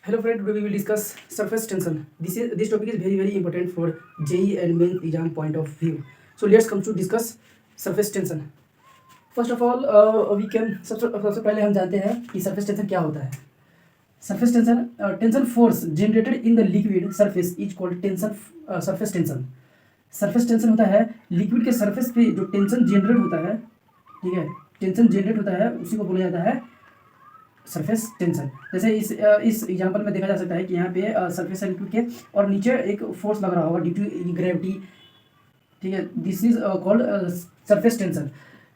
Hello friend, today we will discuss surface tension. This topic is very important for JEE and main exam point of view. So let's come to discuss surface tension. First of all, we can सबसे पहले हम जानते हैं कि surface tension क्या होता है. Surface tension, tension force generated in the liquid surface is called tension, surface tension. Surface tension होता है लिक्विड के सरफेस पे जो टेंशन जनरेट होता है, ठीक है, टेंशन जनरेट होता है उसी को बोला जाता है सरफेस टेंशन। जैसे इस एग्जांपल में देखा जा सकता है कि यहाँ पे सरफेस लिक्विड के और नीचे एक फोर्स लग रहा होगा ड्यू टू ग्रेविटी, ठीक है, this is called surface tension.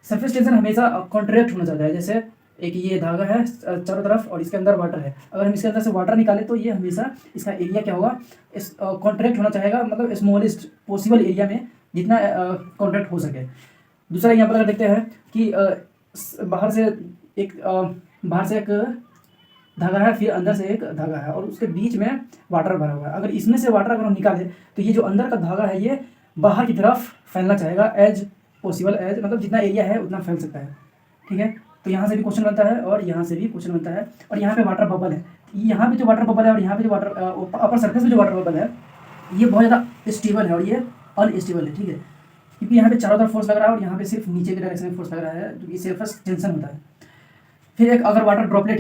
Surface tension हमेशा कॉन्ट्रैक्ट होना चाहता है। जैसे एक ये धागा है चारों तरफ और इसके अंदर वाटर है, अगर हम इसके अंदर से वाटर निकालें तो ये हमेशा इसका एरिया क्या होगा, इस कॉन्ट्रैक्ट होना चाहेगा, मतलब स्मॉलेस्ट पॉसिबल एरिया में जितना कॉन्ट्रैक्ट हो सके। दूसरा एग्जाम्पल अगर देखते हैं कि बाहर से एक धागा है, फिर अंदर से एक धागा है और उसके बीच में वाटर भरा हुआ है। अगर इसमें से वाटर अगर हम निकालें तो ये जो अंदर का धागा है ये बाहर की तरफ फैलना चाहेगा एज पॉसिबल एज, मतलब जितना एरिया है उतना फैल सकता है, ठीक है। तो यहाँ से भी क्वेश्चन बनता है और यहाँ से भी क्वेश्चन बनता है। और यहाँ पे वाटर बबल है, यहाँ पे जो वाटर बबल है और यहाँ पे जो वाटर अपर सरफेस में जो वाटर बबल है ये बहुत ज़्यादा स्टेबल है और ये अनस्टेबल है, ठीक है, क्योंकि यहाँ पे चारों तरफ फोर्स लग रहा है और यहाँ पे सिर्फ नीचे की डायरेक्शन में फोर्स लग रहा है, जो कि सरफेस टेंशन होता है। फिर एक अगर वाटर ड्रॉपलेट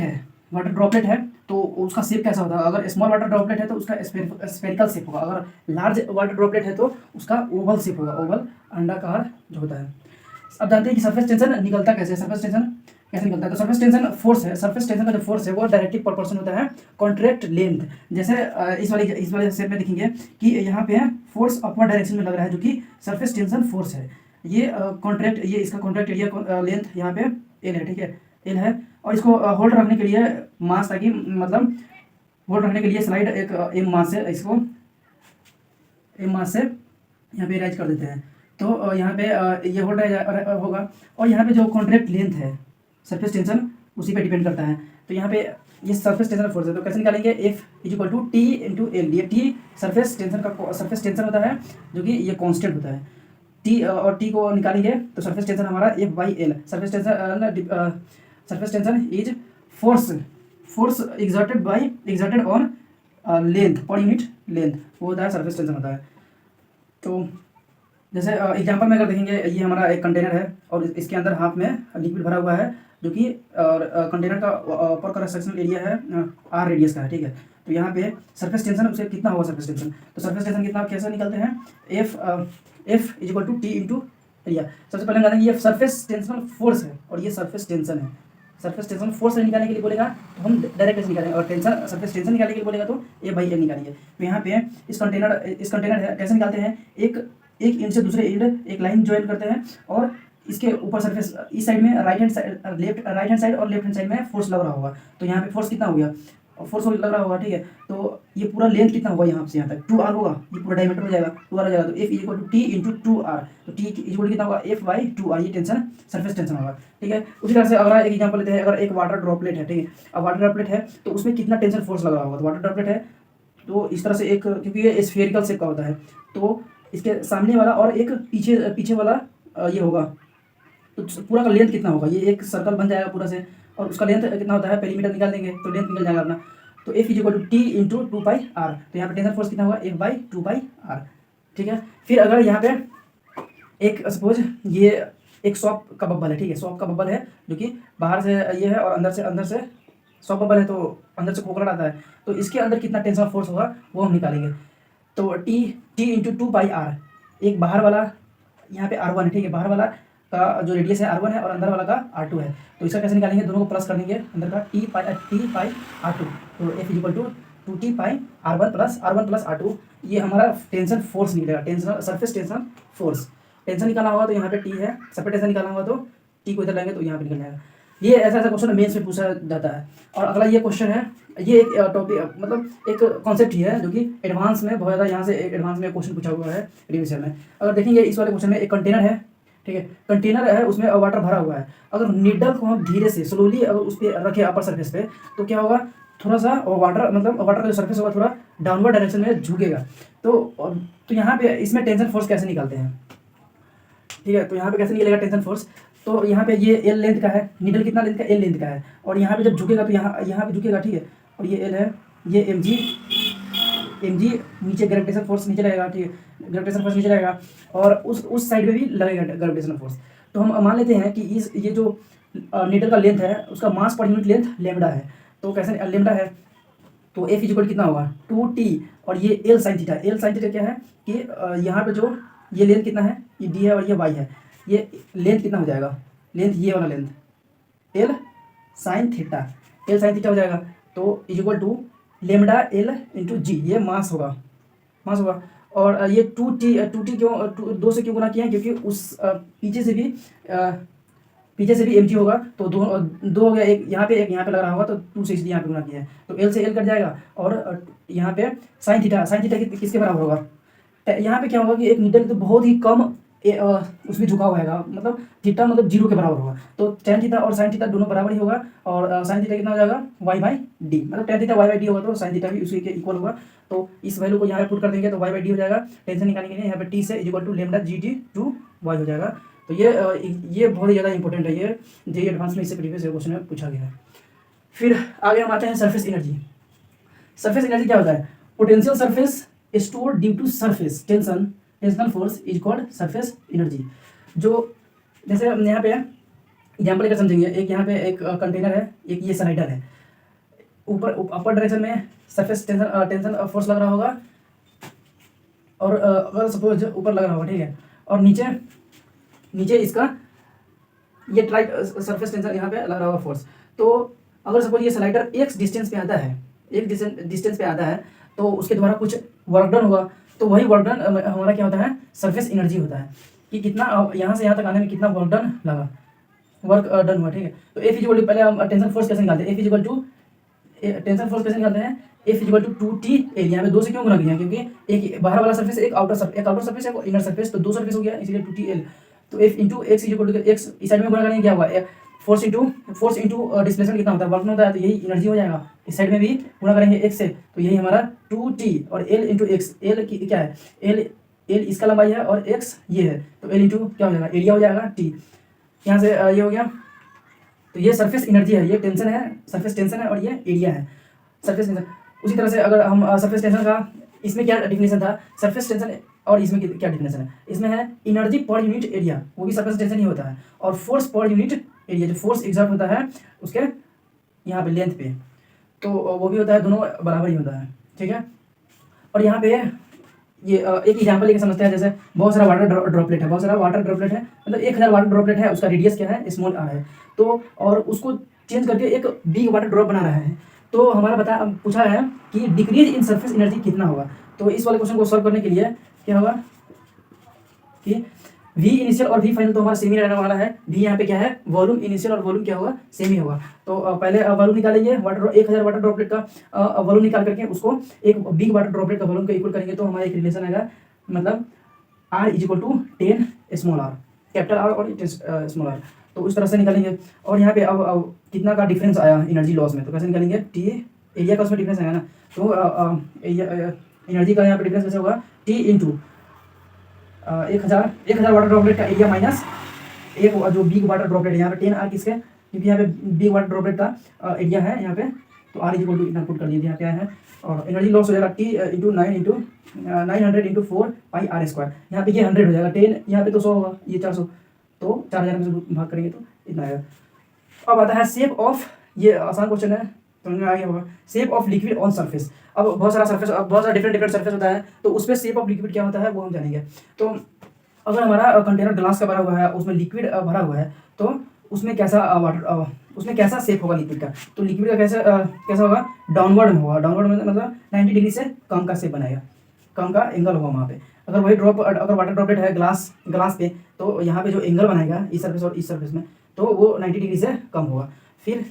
है तो उसका शेप कैसा होता है। अगर स्मॉल वाटर ड्रॉपलेट है तो उसका स्फेरिकल शेप होगा, अगर लार्ज वाटर ड्रॉपलेट है तो उसका ओवल शेप होगा, ओवल अंडाकार जो होता है। अब जानते हैं कि सरफेस टेंशन निकलता कैसे है, सरफेस टेंशन कैसे निकलता है। तो सरफेस टेंशन फोर्स है, सरफेस टेंशन का जो फोर्स है वो डायरेक्टली प्रोपोर्शनल होता है कॉन्ट्रैक्ट लेंथ। जैसे इस वाले शेप में देखेंगे कि यहाँ पे फोर्स अपवर्ड डायरेक्शन में लग रहा है जो कि सरफेस टेंशन फोर्स है। ये कॉन्ट्रैक्ट, ये इसका कॉन्ट्रैक्ट एरिया लेंथ यहाँ पे एल है, ठीक है, एल है। और इसको होल्ड रखने के लिए मास, ताकि मतलब होल्ड रखने के लिए स्लाइड एक एम मास से इसको एम मास से यहाँ पे राइज कर देते हैं। तो यहाँ पे ये होल्ड होगा और यहाँ पे जो कॉन्ट्रैक्ट लेंथ है सरफेस टेंशन उसी पे डिपेंड करता है। तो यहाँ पे ये सरफेस टेंशन फोर्स है, तो कैसे निकालेंगे, F is equal to T into L. ये टी सरफेस टेंशन होता है जो कि ये कांस्टेंट होता है। टी और टी को निकालेंगे तो सरफेस टेंशन हमारा F by L. Surface tension is force exerted on length per unit length, वो होता है सरफेस टेंशन होता है। तो जैसे एग्जांपल में अगर देखेंगे, ये हमारा एक कंटेनर है और इसके अंदर हाफ में लिक्विड भरा हुआ है जो कि कंटेनर का ऊपर का सेक्शनल एरिया है आर रेडियस का है, ठीक है। तो यहाँ पे सरफेस टेंशन उससे कितना होगा सरफेस टेंशन, तो सरफेस टेंशन कितना कैसे निकलते हैं, F is equal to T into area. सबसे पहले हम जानेंगे ये सरफेस टेंशनल फोर्स है और ये सरफेस टेंशन है। सरफेस टेंशन फोर्स निकालने के लिए बोलेगा तो हम डायरेक्ट ऐसे निकालेंगे, और टेंशन सरफेस टेंशन निकालने के लिए बोलेगा तो ए बाई एल निकालेंगे। तो यहाँ पे इस कंटेनर है, कैसे निकालते हैं, एक एंड से दूसरे एंड एक लाइन ज्वाइन करते हैं और इसके ऊपर सरफेस इस साइड में राइट हैंड साइड और लेफ्ट हैंड साइड में फोर्स लग रहा होगा। तो यहाँ पे फोर्स कितना हो गया, फोर्स लग रहा होगा, ठीक है। तो ये पूरा लेंथ कितना होगा, यहाँ से यहाँ तक 2r होगा, ये पूरा डायमीटर हो जाएगा, 2r हो जाएगा। तो F is equal to T into 2r, तो टी इज इक्वल कितना होगा, एफ बाई 2r, ये टेंशन सरफेस टेंशन होगा, ठीक है। उसी तरह से अगर एक एग्जांपल लेते हैं, अगर एक वाटर ड्रॉपलेट है, ठीक है, अब वाटर ड्रॉपलेट है तो उसमें कितना टेंशन फोर्स लग रहा होगा। तो वाटर ड्रॉपलेट है तो इस तरह से एक, क्योंकि ये स्फेरिकल शेप का होता है तो इसके सामने वाला और एक पीछे वाला ये होगा, तो पूरा का लेंथ कितना होगा, ये एक सर्कल बन जाएगा पूरा से, और उसका लेंथ कितना होता है, पेरीमीटर निकाल देंगे तो लेंथ निकल जाएगा अपना। तो F is equal to T into 2 R, तो यहाँ पे टेंशन फोर्स कितना होगा, एफ बाई 2 आर, ठीक है। फिर अगर यहाँ पे एक सपोज ये एक सॉप का बबल है, ठीक है, सॉप का बबल है जो कि बाहर से ये है और अंदर से सॉप बबल है, तो अंदर से कोकलट आता है, तो इसके अंदर कितना टेंशन फोर्स होगा वो हम निकालेंगे। तो टी इंटू 2 आर, एक बाहर वाला यहाँ पे R1 है, ठीक है, बाहर वाला का जो रेडियस है R1 है और अंदर वाला का R2 है। तो इसका कैसे निकालेंगे, दोनों को प्लस कर देंगे, अंदर का टी पाई R2, तो F is equal to 2t pi R1 plus R2, ये हमारा टेंशन फोर्स निकलेगा, tension surface tension force. Tension निकालना होगा तो यहाँ पे टी है, सरफेस टेंशन निकालना होगा तो टी को इधर लाएंगे तो यहाँ पे निकल जाएगा। ये ऐसा क्वेश्चन मेंस में पूछा जाता है। और अगला ये क्वेश्चन है, ये एक टॉपिक मतलब एक कॉन्सेप्ट ही है जो कि एडवांस में बहुत ज़्यादा यहाँ से एडवांस में क्वेश्चन पूछा हुआ है रिविजन में। अगर देखेंगे इस वाले क्वेश्चन में एक कंटेनर है, ठीक है, कंटेनर है, उसमें वाटर भरा हुआ है। अगर नीडल को हम धीरे से स्लोली अगर उस पर रखें अपर सरफेस पे तो क्या होगा, थोड़ा सा वाटर का जो सरफेस होगा थोड़ा डाउनवर्ड डायरेक्शन में झुकेगा। तो यहाँ पे इसमें टेंशन फोर्स कैसे निकालते हैं, ठीक है। तो यहाँ पे कैसे निकलेगा टेंशन फोर्स, तो यहाँ पे ये एल लेंथ का है, नीडल कितना लेंथ का, एल लेंथ का है, और यहाँ पे जब झुकेगा तो यहाँ पे झुकेगा, ठीक है, और ये एल है ये एम जी नीचे ग्रेविटेशन फोर्स नीचे लगेगा, ठीक है, ग्रेविटेशन फोर्स नीचे लगेगा और उस साइड में भी लगेगा ग्रेविटेशन फोर्स। तो हम मान लेते हैं कि ये जो नीडल का लेंथ है उसका मास पर यूनिट लेंथ लेमडा है। तो कैसे लेमडा है, तो एफ इक्वल कितना होगा 2t, और ये L sine theta. L sine theta क्या है कि यहाँ पे जो ये लेंथ कितना है, ये डी है और ये वाई है, ये लेंथ कितना हो जाएगा, लेंथ ये वाला length L sine theta, L sine theta हो जाएगा। तो equal to lambda L into G, ये मास होगा, मास होगा। और ये 2t क्यों 2 से क्यों गुना किया है, क्योंकि उस पीछे से भी एम जी होगा, तो दो हो गया, एक यहाँ पे एक यहाँ पे लग रहा होगा, तो 2 से इसलिए यहाँ पे गुना किया है। तो एल से एल कट जाएगा और यहाँ पे साइन थीटा किसके बराबर होगा, यहाँ पे क्या होगा कि एक नीडल तो बहुत ही कम उसमें झुका हुआ है, मतलब थीटा मतलब 0 के बराबर होगा। तो टेन थीटा और साइन थीटा दोनों बराबर ही होगा, और साइन थीटा कितना हो जाएगा वाई बाई डी, मतलब tan theta Y by D होगा, तो साइन थीटा भी उसी के इक्वल होगा। तो इस वैल्यू को यहाँ पे पुट कर देंगे तो वाई बाई डी हो जाएगा। टेंशन निकालने के लिए यहाँ पे टी से equal to lambda G T to Y हो जाएगा। तो ये बहुत ही ज़्यादा इंपॉर्टेंट है, ये जेईई एडवांस में इससे प्रीवियस क्वेश्चन में पूछा गया है। फिर आगे हम आते हैं सरफेस एनर्जी। सरफेस एनर्जी क्या होता है, potential surface store due to surface tensional force is called surface energy. जो जैसे हम यहाँ पे एग्जाम्पल लेकर समझेंगे, एक यहाँ पे एक कंटेनर है, एक ये स्लाइडर है, ऊपर अपर डायरेक्शन में सरफेस टेंशन फोर्स लग रहा होगा, और अगर सपोज ऊपर लग रहा होगा, ठीक है, और नीचे इसका ये ट्राइट सरफेस टेंशन यहाँ पे लग रहा होगा फोर्स। तो अगर सपोज ये स्लाइडर एक डिस्टेंस पे आता है, तो उसके द्वारा कुछ वर्क डन होगा, तो वही वर्क डन हमारा क्या होता है, सरफेस एनर्जी होता है, कि कितना यहाँ से यहाँ तक आने में कितना वर्क डन लगा, वर्क डन हुआ, ठीक है। तो एफ इक्वल टू, पहले हम टेंशन फोर्स कैसे निकालते हैं, F equal to tension force कैसे निकालते हैं, F equal to 2t L, यहाँ पे 2 से क्यों गुना किया, क्योंकि एक बाहर वाला सरफेस एक आउटर सरफेस एक इनर सरफेस, तो 2 सरफेस हो गया, इसलिए 2t एल। तो F into X equal to X, इस साइड में गुना करेंगे क्या होगा, फोर्स इंटू डिस्प्लेसमेंट कितना होता है, वर्क होता है, तो यही एनर्जी हो जाएगा। इस साइड में भी गुना करेंगे एक्स से, तो यही हमारा 2t, और एल इंटू एक्स, एल की क्या है, एल इसका लंबाई है और एक्स ये है, तो एल इंटू क्या हो जाएगा, एरिया हो जाएगा टी। यहाँ से ये हो गया, तो ये सरफेस एनर्जी है, ये टेंशन है, सरफेस टेंशन है, और ये एरिया है सरफेस टेंशन। उसी तरह से अगर हम सरफेस टेंशन का, इसमें क्या डिफिनेशन था, सरफेस टेंशन और इसमें क्या डिफिनेशन है, इसमें है एनर्जी पर यूनिट एरिया, वो भी सरफेस टेंशन ही होता है, और फोर्स पर यूनिट एरिया, जो फोर्स एग्जर्ट होता है उसके यहाँ पे लेंथ पे, तो वो भी होता है, दोनों बराबर ही होता है, ठीक है। और यहाँ पे ये एक एग्जाम्पल लेके समझते हैं, जैसे बहुत सारा वाटर ड्रॉपलेट है, मतलब 1000 वाटर ड्रॉपलेट है, उसका रेडियस क्या है, स्मॉल आर है, तो और उसको चेंज करके एक बिग वाटर ड्रॉप बना रहा है, तो हमारा पूछा है कि डिक्रीज इन सरफेस एनर्जी कितना होगा। तो इस वाले क्वेश्चन को सॉल्व करने के लिए क्या होगा कि वी इनिशियल और वी फाइनल तो हमारा सेमी रहने वाला है, वी यहाँ पे क्या है, वॉल्यूम इनिशियल और वॉल्यूम क्या होगा, सेमी होगा। तो पहले वॉल्यूम निकालेंगे, 1000 वाटर ड्रॉपलेट का वॉल्यूम निकाल करके उसको एक बिग वाटर ड्रॉपलेट का वॉल्यूम का इक्वल करेंगे, तो हमारा एक रिलेशन आएगा, मतलब R is equal to 10 small R, capital R और स्मॉल आर, तो उस तरह से निकालेंगे। और यहाँ पे अब कितना का डिफरेंस आया एनर्जी लॉस में, तो कैसे निकालेंगे, टी एरिया का उसमें डिफरेंस आया ना, तो एनर्जी का यहाँ पे डिफरेंस कैसे होगा, टी इंटू 1000 वाटर ड्रॉपलेट का एरिया माइनस एक जो बिग वाटर ड्रॉपलेट है, यहाँ पे 10 आर किसके, क्योंकि यहाँ पे बिग वाटर ड्रॉपलेट का एरिया है यहाँ पे, तो आर इक्वल टू इतना पुट कर दीजिए, यहाँ क्या है, और एनर्जी लॉस हो जाएगा T into 900 into 4 pi R square, यहाँ पे ये 100 हो जाएगा, 10 यहाँ पे तो 100 होगा, ये 400, तो 4000 में से भाग करेंगे तो इतना आएगा। अब आता है शेप ऑफ, ये आसान क्वेश्चन है, समझ में आ गया होगा, shape of liquid on surface. अब बहुत सारा डिफरेंट सरफेस होता है, तो उस पर शेप ऑफ लिक्विड क्या होता है वो हम जानेंगे। तो अगर हमारा कंटेनर ग्लास का भरा हुआ है, उसमें लिक्विड भरा हुआ है, तो उसमें कैसा शेप होगा लिक्विड का, तो लिक्विड का कैसा होगा, डाउनवर्ड में होगा, डाउनवर्ड में मतलब 90 डिग्री से कम का शेप बनाएगा, कम का एंगल होगा वहाँ पे। अगर वाटर ड्रॉपलेट है ग्लास पे, तो यहाँ पे जो एंगल बनाएगा इस सरफेस और इस सरफेस में, तो वो 90 डिग्री से कम होगा। फिर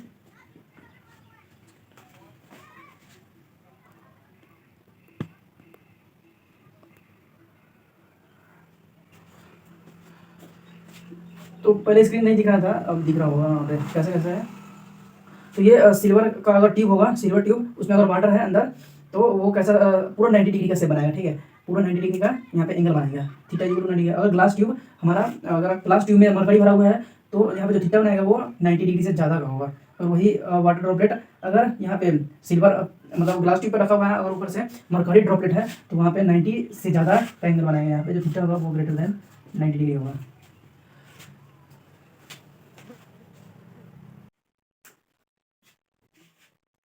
तो पहले स्क्रीन नहीं दिख रहा था, अब दिख रहा होगा वहाँ पे कैसे है। तो ये सिल्वर का अगर ट्यूब होगा, सिल्वर ट्यूब, उसमें अगर वाटर है अंदर, तो वो कैसा पूरा 90 डिग्री का शेप बनाएगा, ठीक है, पूरा 90 डिग्री का यहाँ पे एंगल बनाएगा, थीटा इक्वल टू 90 डिग्री। अगर ग्लास ट्यूब में मरकरी भरा हुआ है, तो यहाँ पे जो थीटा बनाएगा वो 90 डिग्री से ज़्यादा का होगा, और वही वाटर ड्रॉपलेट अगर यहाँ पे सिल्वर मतलब ग्लास ट्यूब पे रखा हुआ है और ऊपर से मरकरी ड्रॉपलेट है तो वहाँ पे 90 से ज़्यादा का एंगल बनाएंगे। यहाँ पे जो थीटा होगा वो ग्रेटर देन 90 डिग्री होगा।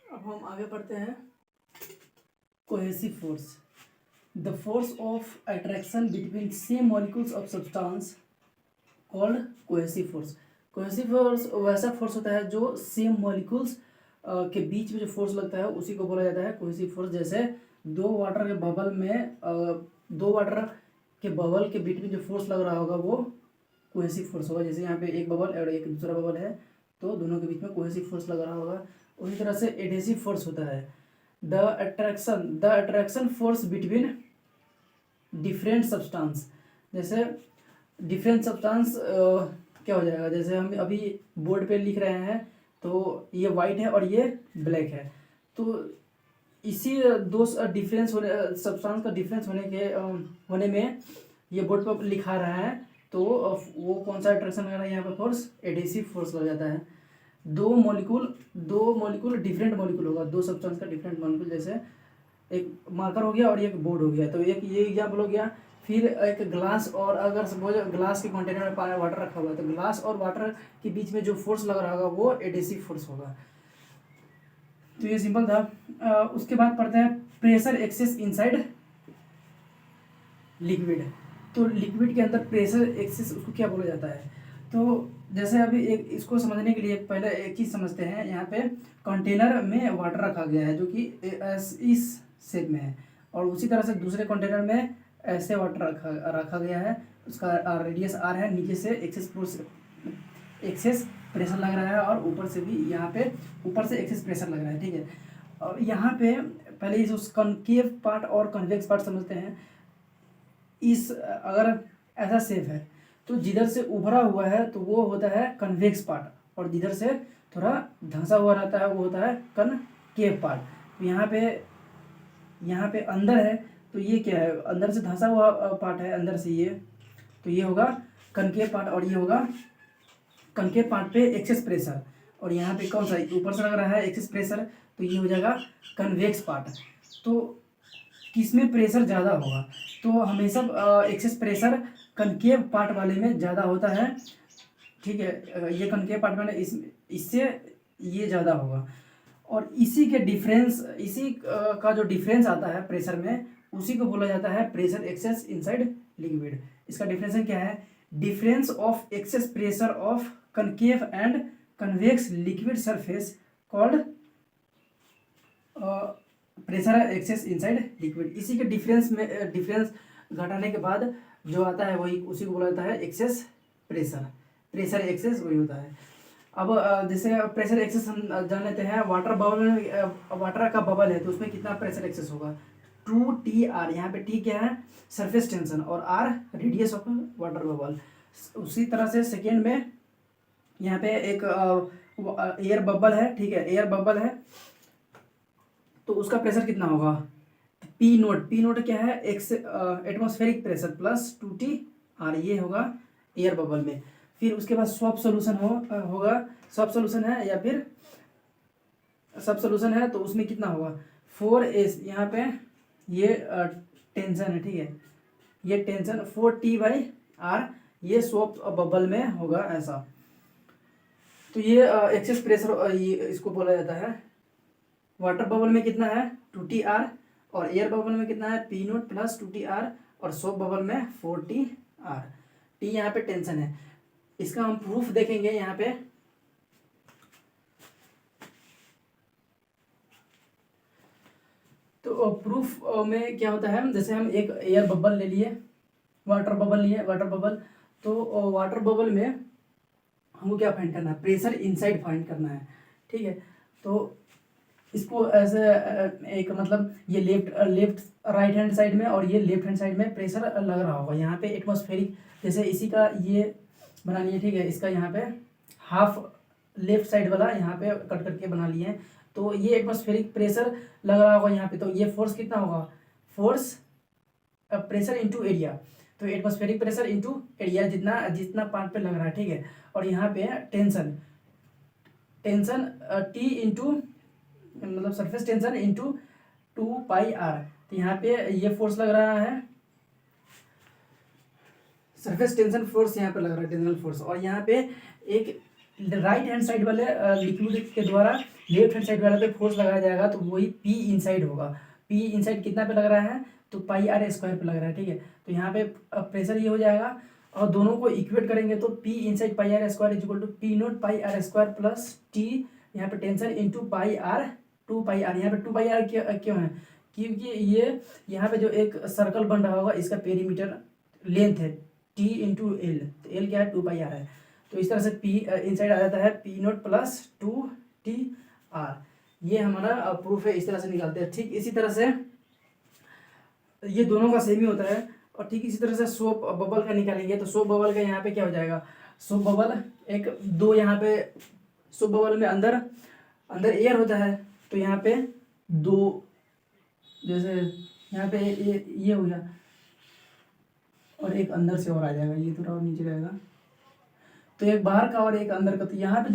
अब हम आगे पढ़ते हैं cohesive force, the force of attraction between same molecules of substance called cohesive force. Cohesive force वैसा फोर्स होता है जो सेम मॉलिक्यूल्स के बीच में जो फोर्स लगता है उसी को बोला जाता है कोहेसिव फोर्स। जैसे दो वाटर के बबल में दो वाटर के बबल के बीच में जो फोर्स लग रहा होगा वो कोहेसिव फोर्स होगा। जैसे यहाँ पे एक बबल और एक दूसरा बबल है तो दोनों के बीच में कोहेसिव फोर्स लग रहा होगा। उसी तरह से एडहेसिव फोर्स होता है, the attraction force between different substance. जैसे डिफरेंट सब्सटेंस क्या हो जाएगा, जैसे हम अभी बोर्ड पे लिख रहे हैं तो ये वाइट है और ये ब्लैक है, तो इसी दो डिफरेंस होने सब्सटेंस का डिफरेंस होने में ये बोर्ड पर लिखा रहा है तो वो कौन सा अट्रैक्शन लग रहा है यहाँ पर फोर्स, एडहेसिव फोर्स लग जाता है। दो मॉलिक्यूल डिफरेंट मॉलिक्यूल होगा, दो सब्सटेंस का डिफरेंट मॉलिक्यूल, जैसे एक मार्कर हो गया और एक बोर्ड हो गया, तो एक ये एग्जाम्पल हो गया। फिर एक ग्लास और अगर सपोज ग्लास के कंटेनर में पानी वाटर रखा हुआ है तो ग्लास और वाटर के बीच में जो फोर्स लग रहा होगा वो एडहेसिव फोर्स होगा। तो ये सिंपल था। उसके बाद पढ़ते हैं प्रेशर एक्सेस इनसाइड लिक्विड। तो लिक्विड के अंदर प्रेशर एक्सेस उसको क्या बोला जाता है, तो जैसे अभी एक इसको समझने के लिए पहले एक चीज़ समझते हैं। यहाँ पे कंटेनर में वाटर रखा गया है जो कि इस शेप में है और उसी तरह से दूसरे कंटेनर में ऐसे वाटर रखा गया है, उसका रेडियस आर है, नीचे से एक्सेस प्रेशर लग रहा है और ऊपर से भी यहाँ पे ऊपर से एक्सेस प्रेशर लग रहा है, ठीक है। और यहाँ पे पहले इस कनकेव पार्ट और कन्वेक्स पार्ट समझते हैं। इस अगर ऐसा शेप है तो जिधर से उभरा हुआ है तो वो होता है कन्वेक्स पार्ट और जिधर से थोड़ा धंसा हुआ रहता है वो होता है कनकेव पार्ट। तो यहाँ पे अंदर है तो ये क्या है, अंदर से धंसा हुआ पार्ट है अंदर से ये, तो ये होगा कनकेव पार्ट और ये होगा कनकेव पार्ट पे एक्सेस प्रेशर। और यहाँ पे कौन सा ऊपर से लग रहा है एक्सेस प्रेशर तो ये हो जाएगा कन्वेक्स पार्ट। तो किसमें प्रेशर ज़्यादा होगा, तो हमेशा एक्सेस प्रेशर कनकेव पार्ट वाले में ज़्यादा होता है, ठीक है। ये कनकेव पार्ट वाले इससे ये ज़्यादा होगा और इसी का जो डिफरेंस आता है प्रेशर में उसी को बोला जाता है प्रेशर एक्सेस इनसाइड लिक्विड। इसका डिफरेंस क्या है, difference of excess pressure of concave and convex liquid surface called pressure excess inside liquid. इसी के डिफरेंस घटाने के बाद जो आता है वही उसी को बोला जाता है एक्सेस प्रेशर एक्सेस वही होता है। अब जैसे प्रेशर एक्सेस हम जान लेते हैं, वाटर बबल में वाटर का बबल है तो उसमें कितना प्रेशर एक्सेस होगा 2TR। यहाँ पे T क्या है, सरफेस टेंशन, और R radius of water bubble. उसी तरह से सेकेंड में यहाँ पे एक एयर बबल है, ठीक है, एयर बबल है तो उसका प्रेशर कितना होगा पी नोट क्या है, एटमॉस्फेरिक प्रेशर प्लस 2TR, ये होगा एयर बबल में। फिर उसके बाद सॉफ्ट सोल्यूशन होगा, सॉफ्ट सोल्यूशन है या फिर सब सोल्यूशन है तो उसमें कितना होगा 4S। यहाँ पे ये टेंशन है, ठीक है, ये टेंशन 4T/R, ये सॉफ्ट बबल में होगा ऐसा। तो ये एक्सेस प्रेशर ये इसको बोला जाता है। वाटर बबल में कितना है 2TR और एयर बबल में कितना है P नोट प्लस 2TR और सॉफ्ट बबल में 4TR। T यहाँ पे टेंशन है, इसका हम प्रूफ देखेंगे यहाँ पे। तो प्रूफ में क्या होता है, जैसे हम एक एयर बबल ले लिए, वाटर बबल, तो वाटर बबल में हमको क्या फाइंड करना है, प्रेशर इनसाइड फाइंड करना है, ठीक है। तो इसको ऐसे एक मतलब ये लेफ्ट राइट हैंड साइड में और ये लेफ्ट हैंड साइड में प्रेशर लग रहा होगा। यहाँ पे एटमॉस्फेरिक, जैसे इसी का ये बना लिए, ठीक है, इसका यहाँ पे हाफ लेफ्ट साइड वाला यहाँ पे कट करके बना लिए हैं, तो ये एटमॉस्फेरिक प्रेशर लग रहा होगा यहाँ पे। तो ये फोर्स कितना होगा, फोर्स प्रेशर इंटू एरिया, तो एटमॉस्फेरिक प्रेशर इंटू एरिया जितना पार्ट पे लग रहा है, ठीक है। और यहाँ पे टेंशन टेंशन टी इंटू मतलब surface tension into 2 pi R. तो यहाँ पे ये फोर्स लग रहा है, सरफेस टेंशन फोर्स यहाँ पे लग रहा है, टेंशनल फोर्स। और यहाँ पे एक राइट हैंड साइड वाले लिक्विड के द्वारा लेफ्ट हैंड साइड वाले पे फोर्स लगाया जाएगा, तो वही पी इनसाइड होगा। पी इनसाइड कितना पे लग रहा है, तो पाई आर स्क्वायर पे लग रहा है, ठीक है। तो यहाँ पे प्रेशर ये हो जाएगा, और दोनों को इक्वेट करेंगे तो P inside pi R square is equal to P nought pi R square plus T, यहाँ पे tension into pi R 2 pi R. यहाँ पे 2 पाई आर क्यों है, क्योंकि ये यहाँ पे जो एक सर्कल बन रहा होगा इसका पेरीमीटर लेंथ है टी इंटू एल, तो एल क्या है 2 पाई आर है। तो इस तरह से पी इनसाइड आ जाता है P note plus 2 T R. ये हमारा प्रूफ है, इस तरह से निकालते हैं। ठीक इसी तरह से ये दोनों का सेम ही होता है। और ठीक इसी तरह से सोप बबल का निकालेंगे, तो सोप बबल का यहाँ पे क्या हो जाएगा, सोप बबल एक दो, यहाँ पे सोप बबल में अंदर अंदर एयर होता है, तो यहाँ पे दो, जैसे यहाँ पे ये हो गया, और एक अंदर से और आ जाएगा, ये थोड़ा और नीचे रहेगा, तो एक बाहर का और एक अंदर का। तो यहाँ पे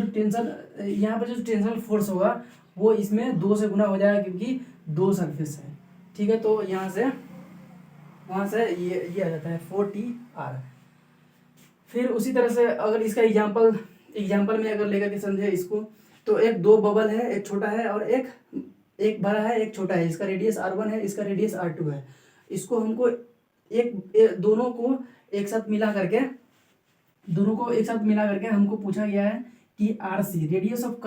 जो टेंशनल फोर्स होगा वो इसमें 2 से गुना हो जाएगा, क्योंकि 2 सरफेस है, ठीक है। तो यहाँ से वहाँ से ये आ जाता है 4 टी आर। फिर उसी तरह से अगर इसका एग्जाम्पल में अगर लेकर के समझे इसको, तो एक दो बबल है, एक छोटा है और एक बड़ा है, एक छोटा है। इसका रेडियस r1 है, इसका रेडियस r2 है। इसको हमको दोनों को एक साथ मिला करके हमको पूछा गया है कि RC रेडियस ऑफ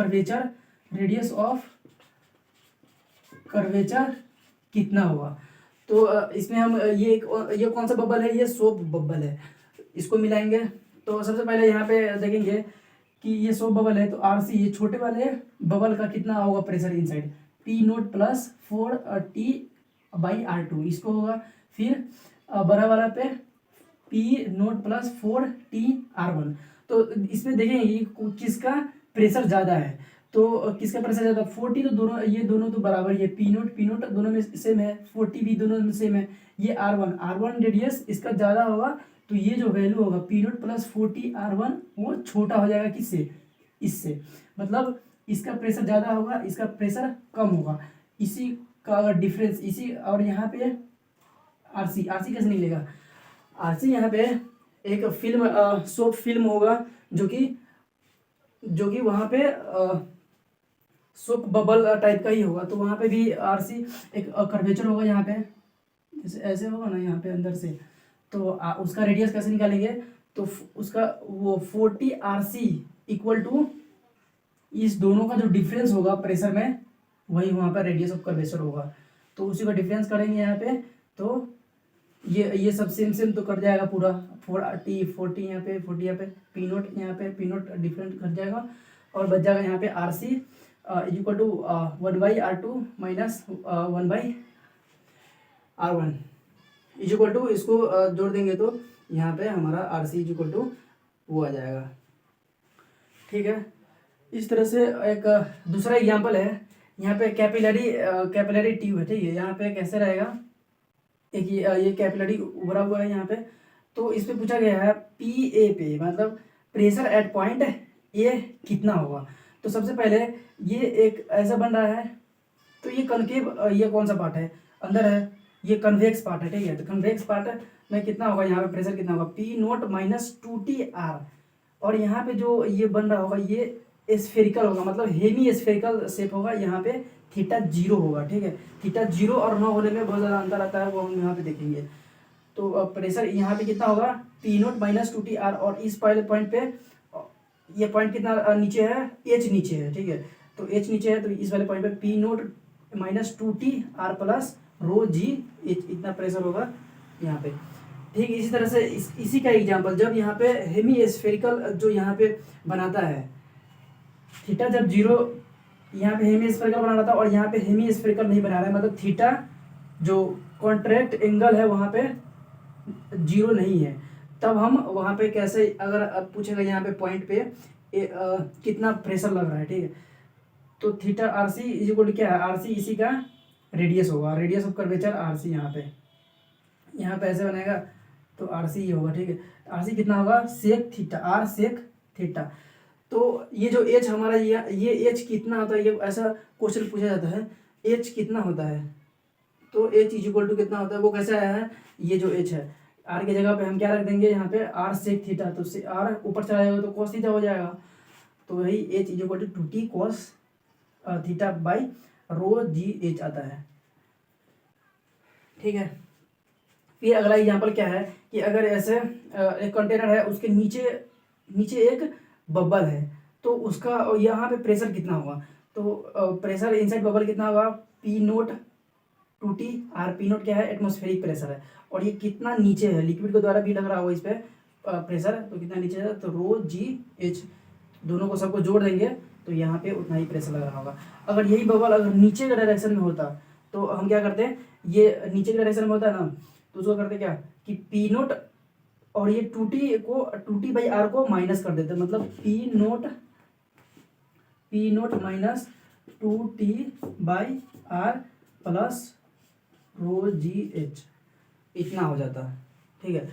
कर्वेचर कितना होगा। तो इसमें हम ये कौन सा बबल है, ये सोप बबल है, इसको मिलाएंगे। तो सबसे पहले यहाँ पे देखेंगे कि ये सोप बबल है, तो RC ये छोटे वाले बबल का कितना होगा pressure inside, P note plus 4T/R2 इसको होगा। फिर बड़ा वाला पे P नोट प्लस 4T/R1। तो इसमें देखेंगे कि किसका प्रेशर ज़्यादा है, तो किसका प्रेशर ज़्यादा, 40 तो ये दोनों तो बराबर, ये P नोट दोनों में सेम है, 40 भी दोनों में सेम है। ये R1 रेडियस इसका ज़्यादा होगा, तो ये जो वैल्यू होगा P नोट प्लस 40R1 वो छोटा हो जाएगा किससे, इससे। मतलब इसका प्रेशर ज़्यादा होगा, इसका प्रेशर कम होगा, इसी का डिफरेंस इसी। और यहाँ पे RC कैसे निकलेगा, RC यहाँ पे एक सोप फिल्म होगा, जो कि वहाँ पे सोप बबल टाइप का ही होगा। तो वहाँ पे भी RC एक कर्वेचर होगा, यहाँ पे जैसे ऐसे होगा ना यहाँ पे अंदर से। तो उसका रेडियस कैसे निकालेंगे, तो उसका वो 40RC इक्वल टू इस दोनों का जो डिफरेंस होगा प्रेशर में, वही वहाँ पर रेडियस ऑफ कर्वेचर होगा। तो उसी का डिफरेंस करेंगे यहाँ पे, तो ये सब सेम तो कट जाएगा पूरा, 40 यहाँ पे 40 यहाँ पे, P नोट यहाँ पे P नोट डिफरेंट कट जाएगा, और बच जाएगा यहाँ पे RC equal to 1/R2 minus 1/R1 equal to, इसको जोड़ देंगे तो यहाँ पे हमारा RC इक्वल टू वो आ जाएगा, ठीक है। इस तरह से एक दूसरा एग्जांपल है, यहाँ पे कैपिलरी ट्यूब है, ठीक है। यहाँ पे कैसे रहेगा, एक ये कैपिलरी उभरा हुआ है यहाँ पे, तो इस पे पूछा गया है PA पे, मतलब प्रेशर एट पॉइंट A कितना होगा। तो सबसे पहले ये एक ऐसा बन रहा है, तो ये कनकेव, ये कौन सा पार्ट है, अंदर है, ये कन्वेक्स पार्ट है, ठीक है। तो कन्वेक्स पार्ट में कितना होगा, यहाँ पे प्रेशर कितना होगा, P नोट माइनस 2TR। और यहाँ पे जो ये बन रहा होगा ये स्फेरिकल होगा, मतलब हेमी स्फेरिकल शेप होगा, यहाँ पे θ0 होगा, ठीक है। θ0 और 9 होने में बहुत ज़्यादा अंतर आता है, वो हम यहाँ पे देखेंगे। तो प्रेशर यहाँ पे कितना होगा, P नोट माइनस 2TR। और इस पहले पॉइंट पे ये पॉइंट कितना नीचे है, H नीचे है, ठीक है। तो H नीचे है, तो इस वाले पॉइंट पे P note minus 2TR plus ρg इतना प्रेशर होगा यहाँ पे, ठीक। इसी तरह से इसी का एग्जांपल, जब यहाँ पे हेमी स्फेरिकल जो यहाँ पे बनाता है, थीटा जब 0 यहाँ पे हेमी स्फेरिकल बना रहा था और यहाँ पे हेमी स्फेरिकल नहीं बना रहा है, मतलब थीटा जो कॉन्ट्रैक्ट एंगल है वहाँ पे 0 नहीं है, तब हम वहाँ पे कैसे, अगर अब पूछेगा यहाँ पे पॉइंट पे कितना प्रेशर लग रहा है, ठीक है। तो theta RC is equal to क्या है, RC इसी का रेडियस होगा, रेडियस ऑफ कर्वेचर RC यहाँ पे ऐसे बनेगा, तो RC ये होगा, ठीक है। RC कितना होगा, sec theta, R sec theta. तो ये जो एच हमारा ये एच कितना होता है, ये ऐसा क्वेश्चन पूछा जाता है, एच कितना होता है, तो एच इज इक्वल टू कितना होता है, वो कैसे आया है, ये जो एच है आर की जगह पे हम क्या रख देंगे यहाँ पे आर सेक थीटा, तो से आर ऊपर चला जाएगा तो कॉस थीटा हो जाएगा, तो वही H is equal to 2t cos theta by rho G H आता है। ठीक है, फिर अगला एग्जांपल क्या है कि अगर ऐसे एक कंटेनर है, उसके नीचे नीचे एक बबल है, तो उसका यहाँ पे प्रेशर कितना होगा, तो प्रेशर इनसाइड बबल कितना होगा, P nought 2t, R P note क्या है, एटमॉस्फेरिक प्रेशर है, और ये कितना नीचे है, लिक्विड के द्वारा भी लग रहा होगा इस पर प्रेशर, तो कितना नीचे है, तो रो जी एच, दोनों को सबको जोड़ देंगे तो यहाँ पे उतना ही प्रेशर लग रहा होगा। अगर यही बबल अगर नीचे के डायरेक्शन में होता तो हम क्या करते हैं, ये नीचे के डायरेक्शन में होता है ना, तो उसको करते क्या कि पी नोट और ये 2t बाई आर को माइनस कर देते, मतलब P nought minus 2t by R plus rho G H, इतना हो जाता। ठीक है,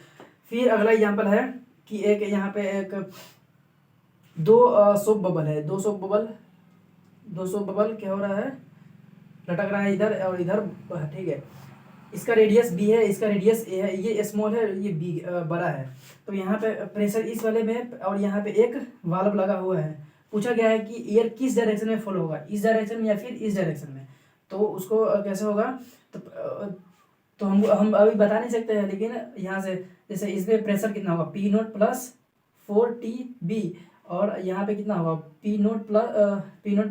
फिर अगला एग्जांपल है कि एक यहाँ पे एक दो सोप बबल है, दो सोप बबल क्या हो रहा है, लटक रहा है इधर और इधर। ठीक है, इसका रेडियस बी है, इसका रेडियस ए है, ये स्मॉल है, ये बी बड़ा है, तो यहाँ पे प्रेशर इस वाले में और यहाँ पे एक वाल्व लगा हुआ है। पूछा गया है कि एयर किस डायरेक्शन में फ्लो होगा, इस डायरेक्शन में या फिर इस डायरेक्शन में, तो उसको कैसे होगा, तो हम अभी बता नहीं सकते हैं, लेकिन यहाँ से जैसे इसमें प्रेशर कितना होगा, पी नोट प्लस 4t_b, और यहाँ पे कितना होगा, पी नोट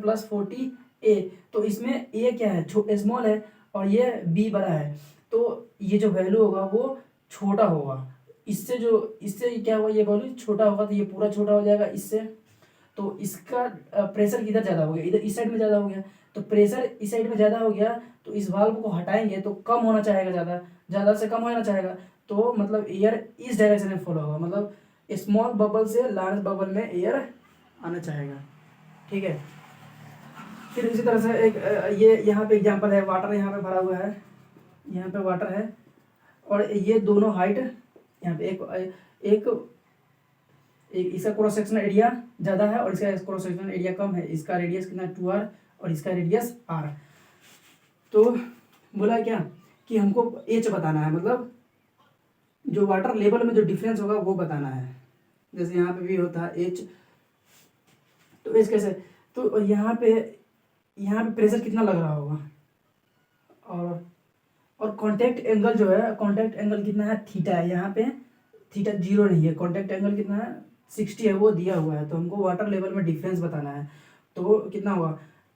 प्लस 4t_a, तो इसमें ए क्या है, स्मॉल है और ये बी बड़ा है, तो ये जो वैल्यू होगा वो छोटा होगा, इससे क्या होगा, ये वैल्यू छोटा होगा, तो ये पूरा छोटा हो जाएगा इससे, तो इसका प्रेशर किधर ज़्यादा हो गया, इधर इस साइड में ज़्यादा हो गया, तो प्रेशर इस साइड में ज़्यादा हो गया, तो इस वाल्व को हटाएंगे तो कम होना चाहेगा, ज़्यादा से कम होना चाहेगा, तो मतलब एयर इस डायरेक्शन में फ्लो होगा, मतलब स्मॉल बबल से लार्ज बबल में एयर आना चाहेगा। ठीक है, फिर इसी तरह से एक ये यहाँ पे एग्जांपल है, वाटर यहाँ पे भरा हुआ है, यहाँ पे वाटर है, और ये दोनों हाइट यहाँ पे एक इसका क्रॉस सेक्शनल एरिया ज़्यादा है और इसका क्रॉस सेक्शनल एरिया कम है, इसका रेडियस कितना 2r और इसका रेडियस r, तो बोला क्या कि हमको एच बताना है, मतलब जो वाटर लेवल में जो डिफरेंस होगा वो बताना है, जैसे यहाँ पे भी होता है एच, तो एच कैसे, तो यहाँ पे प्रेशर कितना लग रहा होगा, और कांटेक्ट एंगल जो है, कांटेक्ट एंगल कितना है, थीटा है, यहाँ पे थीटा 0 नहीं है, कांटेक्ट एंगल कितना है 60 है, वो दिया हुआ है, तो हमको वाटर लेवल में डिफरेंस बताना है, तो कितना होगा,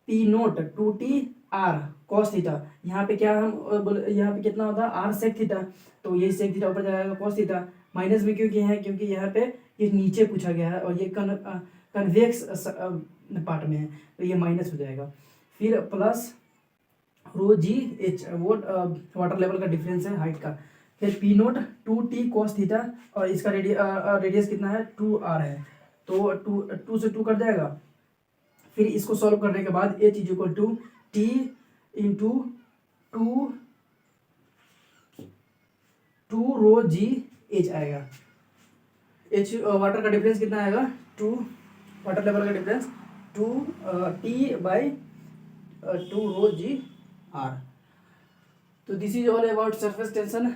P nought 2t R cos theta, यहाँ पे क्या हम यहाँ पे कितना होता है आर सेक थीटा, तो ये सेक थीटा ऊपर जाएगा कॉस थीटा, माइनस में क्यों किए हैं, क्योंकि यहाँ पे ये नीचे पूछा गया है और ये कन्वेक्स पार्ट में है, तो ये माइनस हो जाएगा, फिर प्लस रो जी एच, वो वाटर लेवल का डिफरेंस है हाइट का, फिर P nought 2t cos theta, और इसका रेडियस कितना है 2r है, तो 2 से 2 कट जाएगा, फिर इसको सॉल्व करने के बाद H is equal to T into 2 rho G H आएगा, एच वाटर का डिफरेंस कितना आएगा 2, वाटर लेवल का difference 2t/2 rho G R. तो this is all about surface tension.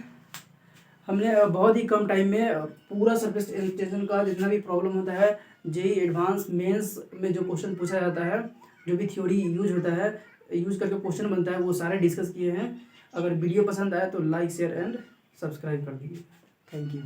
हमने बहुत ही कम टाइम में पूरा सरफेस टेंशन का जितना भी प्रॉब्लम होता है, जेई एडवांस मेंस में जो क्वेश्चन पूछा जाता है, जो भी थ्योरी यूज होता है, यूज करके क्वेश्चन बनता है, वो सारे डिस्कस किए हैं। अगर वीडियो पसंद आया तो लाइक शेयर एंड सब्सक्राइब कर दीजिए। Thank you.